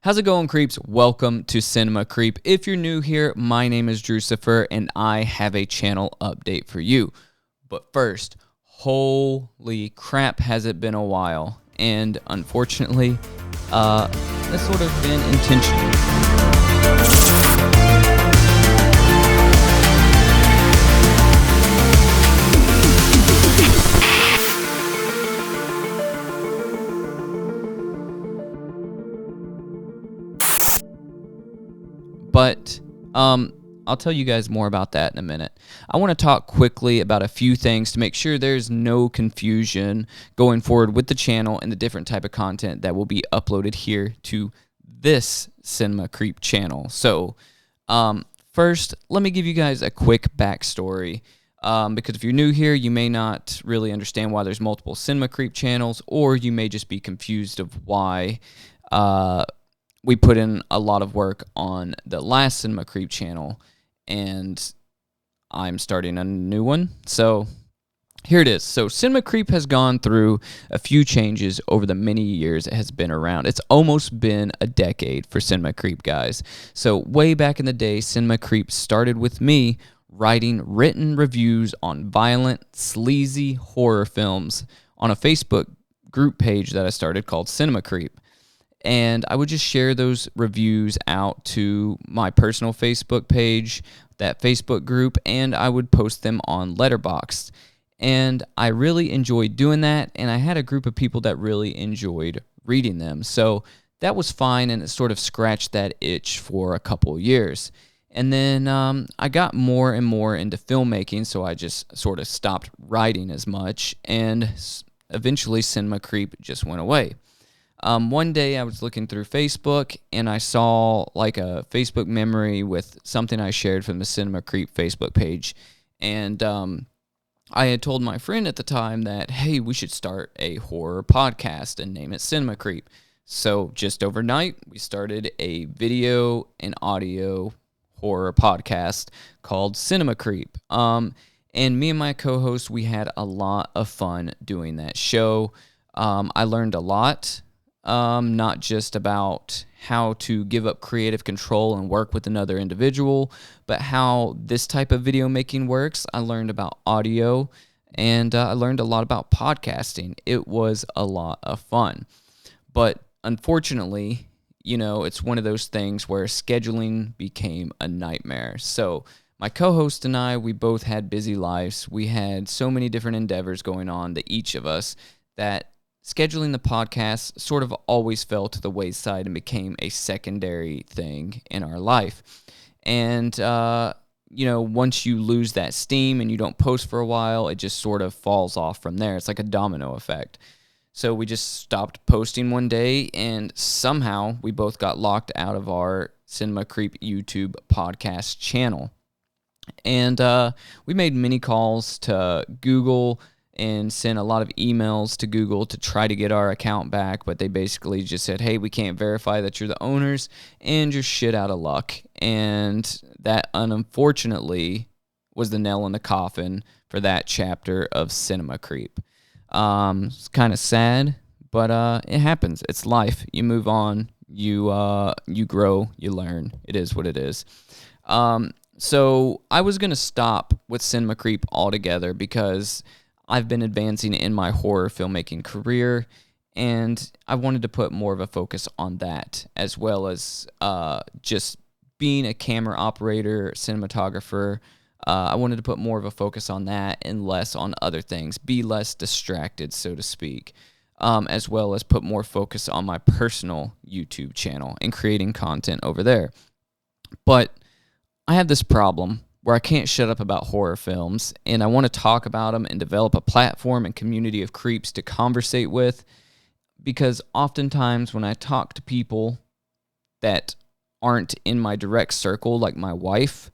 How's it going, creeps? Welcome to Cinema Creep. If you're new here, my name is Drucifer, and I have a channel update for you. But first, holy crap, has it been a while? And unfortunately, that's sort of been intentional. But I'll tell you guys more about that in a minute. I want to talk quickly about a few things to make sure there's no confusion going forward with the channel and the different type of content that will be uploaded here to this Cinema Creep channel. So first, let me give you guys a quick backstory. Because if you're new here, you may not really understand why there's multiple Cinema Creep channels, or you may just be confused of why we put in a lot of work on the last Cinema Creep channel, and I'm starting a new one. So here it is. So Cinema Creep has gone through a few changes over the many years it has been around. It's almost been a decade for Cinema Creep, guys. So way back in the day, Cinema Creep started with me writing written reviews on violent, sleazy horror films on a Facebook group page that I started called Cinema Creep. And I would just share those reviews out to my personal Facebook page, that Facebook group, and I would post them on Letterboxd. And I really enjoyed doing that, and I had a group of people that really enjoyed reading them. So that was fine, and it sort of scratched that itch for a couple years. And then I got more and more into filmmaking, so I just sort of stopped writing as much, and eventually Cinema Creep just went away. One day I was looking through Facebook and I saw like a Facebook memory with something I shared from the Cinema Creep Facebook page. And I had told my friend at the time that, hey, we should start a horror podcast and name it Cinema Creep. So just overnight, we started a video and audio horror podcast called Cinema Creep. And me and my co-host, we had a lot of fun doing that show. I learned a lot. Not just about how to give up creative control and work with another individual, but how this type of video making works. I learned about audio, and I learned a lot about podcasting. It was a lot of fun. But unfortunately, it's one of those things where scheduling became a nightmare. So my co-host and I, we both had busy lives. We had so many different endeavors going on to each of us that scheduling the podcast sort of always fell to the wayside and became a secondary thing in our life. And, once you lose that steam and you don't post for a while, it just sort of falls off from there. It's like a domino effect. So we just stopped posting one day, and somehow we both got locked out of our Cinema Creep YouTube podcast channel. And we made many calls to Google and sent a lot of emails to Google to try to get our account back, but they basically just said, hey, we can't verify that you're the owners, and you're shit out of luck. And that, unfortunately, was the nail in the coffin for that chapter of Cinema Creep. It's kind of sad, but it happens. It's life. You move on. You grow. You learn. It is what it is. So I was going to stop with Cinema Creep altogether because I've been advancing in my horror filmmaking career, and I wanted to put more of a focus on that, as well as just being a camera operator, cinematographer. I wanted to put more of a focus on that and less on other things, be less distracted, so to speak, as well as put more focus on my personal YouTube channel and creating content over there. But I have this problem where I can't shut up about horror films, and I want to talk about them and develop a platform and community of creeps to conversate with, because oftentimes when I talk to people that aren't in my direct circle, like my wife,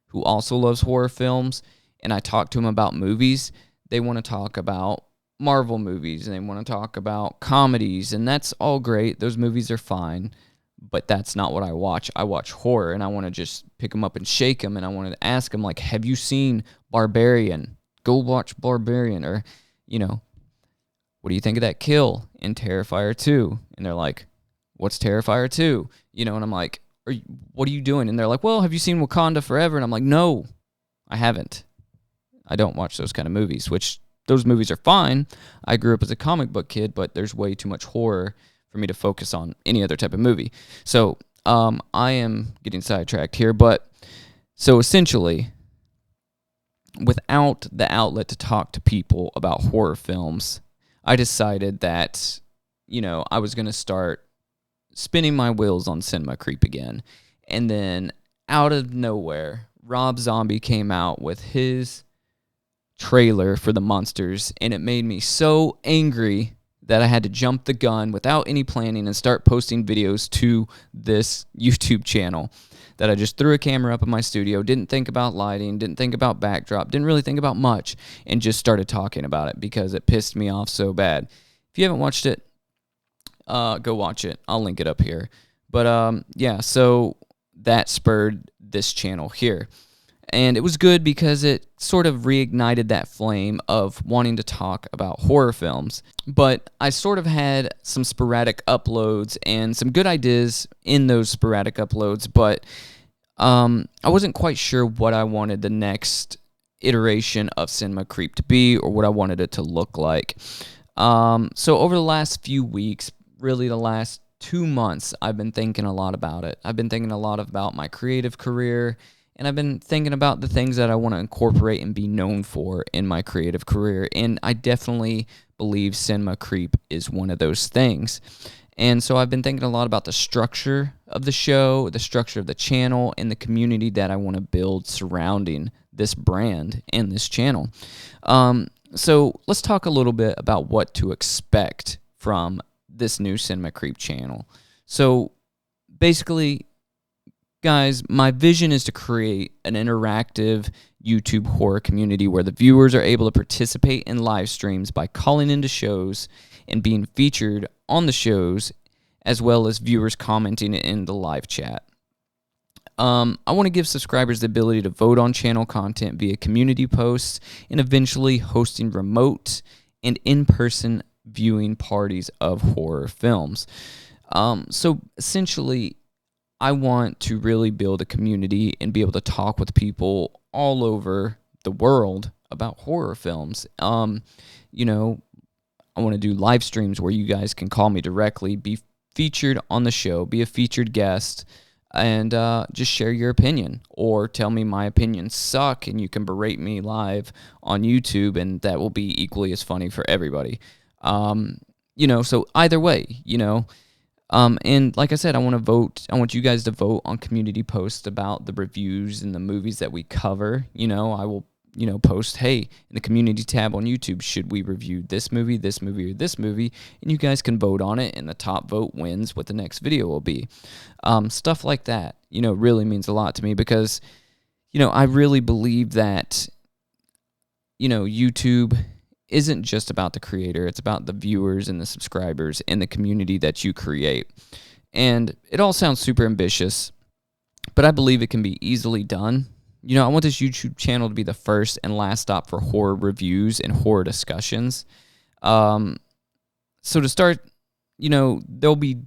who also loves horror films, and I talk to them about movies, they want to talk about Marvel movies, and they want to talk about comedies, and that's all great. Those movies are fine. But that's not what I watch. I watch horror, and I want to just pick them up and shake them, and I wanted to ask them, like, have you seen Barbarian? Go watch Barbarian. Or, what do you think of that kill in Terrifier 2? And they're like, what's Terrifier 2? You know, and I'm like, what are you doing? And they're like, well, have you seen Wakanda Forever? And I'm like, no, I haven't. I don't watch those kind of movies, which those movies are fine. I grew up as a comic book kid, but there's way too much horror for me to focus on any other type of movie. So I am getting sidetracked here, but so essentially, without the outlet to talk to people about horror films, I decided that, you know, I was going to start spinning my wheels on Cinema Creep again. And then out of nowhere, Rob Zombie came out with his trailer for The Monsters, and it made me so angry that I had to jump the gun without any planning and start posting videos to this YouTube channel. That I just threw a camera up in my studio, didn't think about lighting, didn't think about backdrop, didn't really think about much, and just started talking about it because it pissed me off so bad. If you haven't watched it, go watch it. I'll link it up here. But yeah, so that spurred this channel here. And it was good because it sort of reignited that flame of wanting to talk about horror films. But I sort of had some sporadic uploads and some good ideas in those sporadic uploads, but I wasn't quite sure what I wanted the next iteration of Cinema Creep to be or what I wanted it to look like. So over the last few weeks, really the last 2 months, I've been thinking a lot about it. I've been thinking a lot about my creative career, and I've been thinking about the things that I want to incorporate and be known for in my creative career. And I definitely believe Cinema Creep is one of those things. And so I've been thinking a lot about the structure of the show, the structure of the channel, and the community that I want to build surrounding this brand and this channel. So let's talk a little bit about what to expect from this new Cinema Creep channel. So basically, guys, my vision is to create an interactive YouTube horror community where the viewers are able to participate in live streams by calling into shows and being featured on the shows, as well as viewers commenting in the live chat. I want to give subscribers the ability to vote on channel content via community posts and eventually hosting remote and in-person viewing parties of horror films. So essentially, I want to really build a community and be able to talk with people all over the world about horror films. You know, I want to do live streams where you guys can call me directly, be featured on the show, be a featured guest, and just share your opinion or tell me my opinions suck and you can berate me live on YouTube, and that will be equally as funny for everybody. You know, so either way, you know. And like I said, I want you guys to vote on community posts about the reviews and the movies that we cover. You know, I will, you know, post, hey, in the community tab on YouTube, should we review this movie, or this movie? And you guys can vote on it, and the top vote wins what the next video will be. Stuff like that, you know, really means a lot to me because, you know, I really believe that, you know, YouTube isn't just about the creator, it's about the viewers and the subscribers and the community that you create. And it all sounds super ambitious, but I believe it can be easily done. You know, I want this YouTube channel to be the first and last stop for horror reviews and horror discussions. So to start, you know, there'll be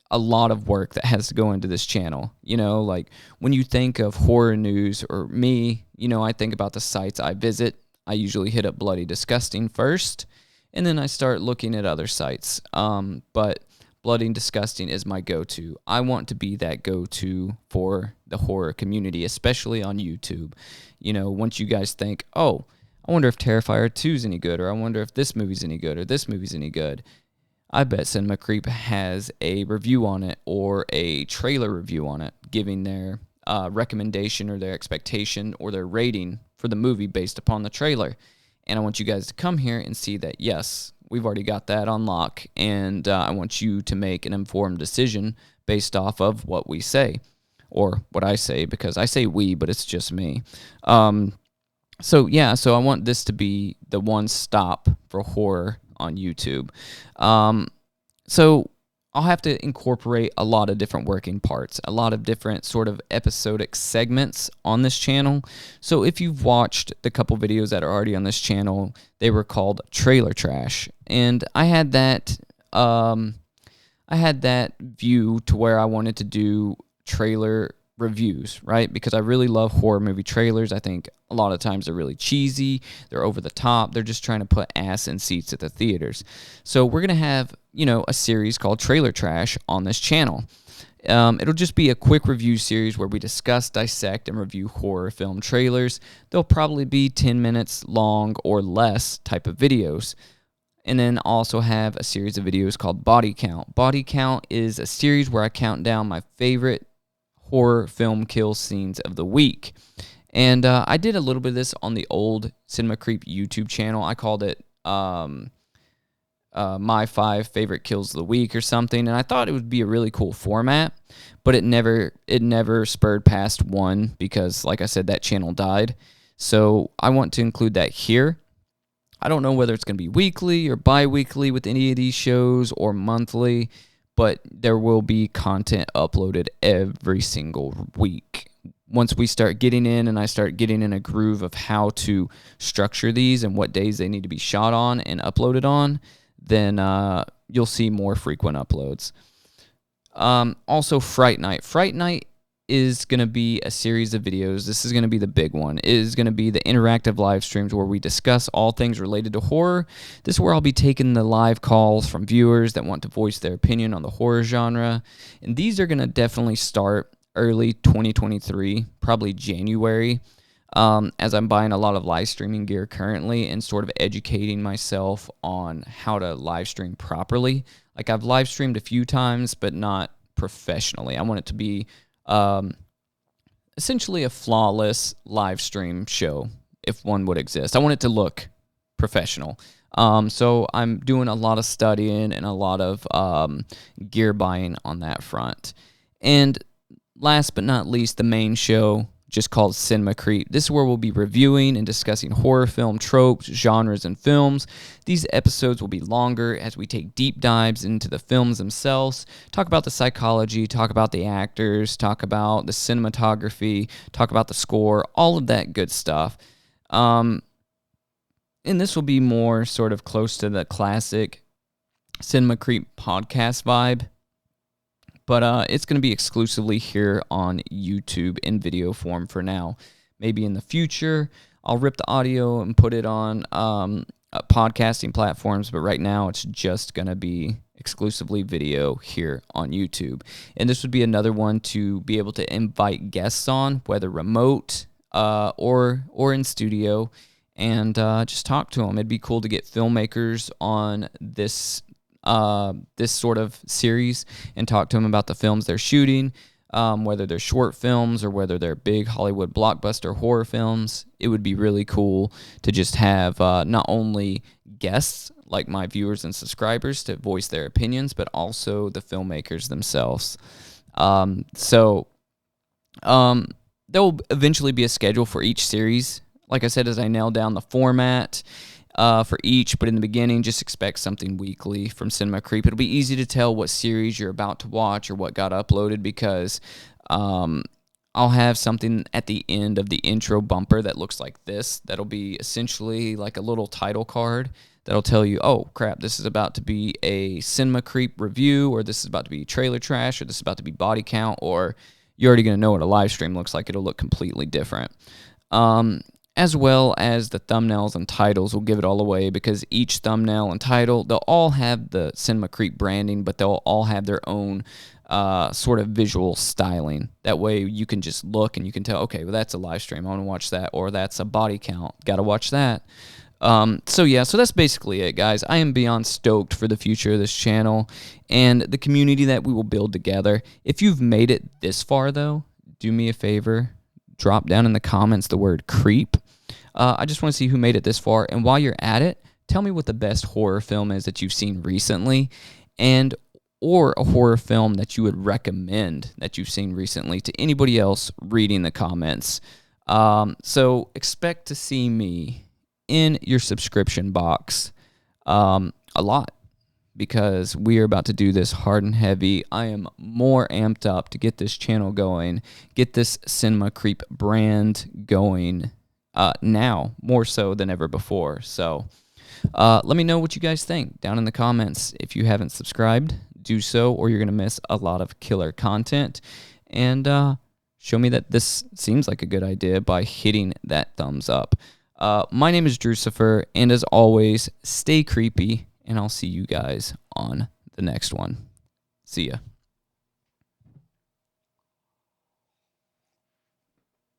a lot of work that has to go into this channel. You know, like when you think of horror news or me, you know, I think about the sites I visit. I usually hit up Bloody Disgusting first, and then I start looking at other sites. But Bloody Disgusting is my go-to. I want to be that go-to for the horror community, especially on YouTube. You know, once you guys think, oh, I wonder if Terrifier 2 is any good, or I wonder if this movie's any good, or this movie's any good, I bet Cinema Creep has a review on it or a trailer review on it, giving their recommendation or their expectation or their rating for the movie based upon the trailer. And I want you guys to come here and see that, yes, we've already got that on lock, and I want you to make an informed decision based off of what we say, or what I say, because I say we, but it's just me. So yeah, so I want this to be the one stop for horror on YouTube. So I'll have to incorporate a lot of different working parts, a lot of different sort of episodic segments on this channel. So if you've watched the couple videos that are already on this channel, they were called Trailer Trash. And I had that, I I had that view to where I wanted to do trailer reviews, right? Because I really love horror movie trailers. I think a lot of times they're really cheesy, they're over the top, they're just trying to put ass in seats at the theaters. So we're going to have, a series called Trailer Trash on this channel. It'll just be a quick review series where we discuss, dissect, and review horror film trailers. They'll probably be 10 minutes long or less type of videos. And then also have a series of videos called Body Count. Body Count is a series where I count down my favorite horror film kill scenes of the week. And I did a little bit of this on the old Cinema Creep YouTube channel. I called it My 5 Favorite Kills of the Week or something. And I thought it would be a really cool format, but it never spurred past one because, like I said, that channel died. So I want to include that here. I don't know whether it's going to be weekly or bi-weekly with any of these shows or monthly, but there will be content uploaded every single week. Once we start getting in and I start getting in a groove of how to structure these and what days they need to be shot on and uploaded on, then you'll see more frequent uploads. Also, Fright Night. Fright Night is going to be a series of videos. This is going to be the big one. It is going to be the interactive live streams where we discuss all things related to horror. This is where I'll be taking the live calls from viewers that want to voice their opinion on the horror genre. And these are going to definitely start early 2023, probably January, as I'm buying a lot of live streaming gear currently and sort of educating myself on how to live stream properly. Like, I've live streamed a few times, but not professionally. I want it to be essentially a flawless live stream show, if one would exist. I want it to look professional. So I'm doing a lot of studying and a lot of gear buying on that front. And last but not least, the main show, just called Cinema Creep. This is where we'll be reviewing and discussing horror film tropes, genres, and films. These episodes will be longer as we take deep dives into the films themselves, talk about the psychology, talk about the actors, talk about the cinematography, talk about the score, all of that good stuff. And this will be more sort of close to the classic Cinema Creep podcast vibe. But it's going to be exclusively here on YouTube in video form for now. Maybe in the future, I'll rip the audio and put it on podcasting platforms, but right now it's just going to be exclusively video here on YouTube. And this would be another one to be able to invite guests on, whether remote or in studio, and just talk to them. It'd be cool to get filmmakers on this sort of series and talk to them about the films they're shooting, whether they're short films or whether they're big Hollywood blockbuster horror films. It would be really cool to just have not only guests like my viewers and subscribers to voice their opinions, but also the filmmakers themselves. So there will eventually be a schedule for each series. Like I said, as I nail down the format for each, but in the beginning, just expect something weekly from Cinema Creep. It'll be easy to tell what series you're about to watch or what got uploaded because I'll have something at the end of the intro bumper that looks like this. That'll be essentially like a little title card that'll tell you, oh, crap, this is about to be a Cinema Creep review, or this is about to be Trailer Trash, or this is about to be Body Count, or you're already going to know what a live stream looks like. It'll look completely different. As well as the thumbnails and titles will give it all away because each thumbnail and title, they'll all have the Cinema Creep branding, but they'll all have their own sort of visual styling. That way you can just look and you can tell, okay, well, that's a live stream. I want to watch that. Or that's a body count. Got to watch that. So that's basically it, guys. I am beyond stoked for the future of this channel and the community that we will build together. If you've made it this far, though, do me a favor. Drop down in the comments the word creep. I just want to see who made it this far. And while you're at it, tell me what the best horror film is that you've seen recently or a horror film that you would recommend that you've seen recently to anybody else reading the comments. So expect to see me in your subscription box a lot because we are about to do this hard and heavy. I am more amped up to get this channel going, get this Cinema Creep brand going now, more so than ever before. So let me know what you guys think down in the comments. If you haven't subscribed, do so, or you're going to miss a lot of killer content. And show me that this seems like a good idea by hitting that thumbs up. My name is Drucifer, and as always, stay creepy, and I'll see you guys on the next one. See ya.